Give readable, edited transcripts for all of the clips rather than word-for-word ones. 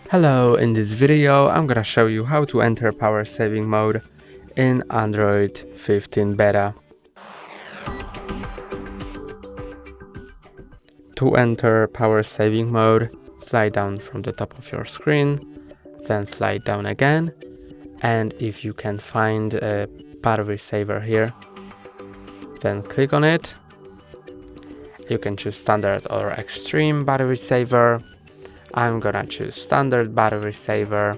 Hello, in this video I'm gonna show you how to enter power saving mode in Android 15 beta. To enter power saving mode, slide down from the top of your screen, then slide down again, and if you can find a battery saver here, then click on it. You can choose standard or extreme battery saver. I'm gonna choose standard battery saver,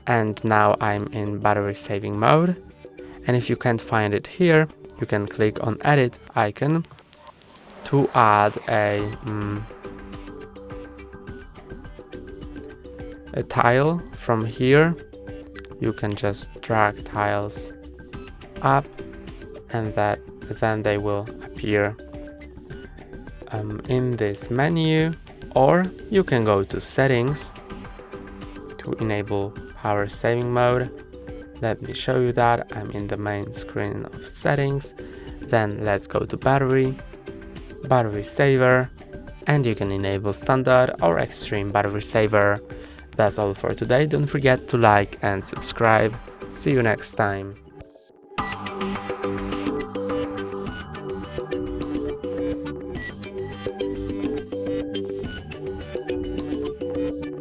and now I'm in battery saving mode. And if you can't find it here, you can click on edit icon to add a tile from here. You can just drag tiles up and then they will appear in this menu. Or you can go to settings to enable power saving mode. Let me show you that. I'm in the main screen of settings. Then let's go to battery saver, and you can enable standard or extreme battery saver. That's all for today. Don't forget to like and subscribe. See you next time.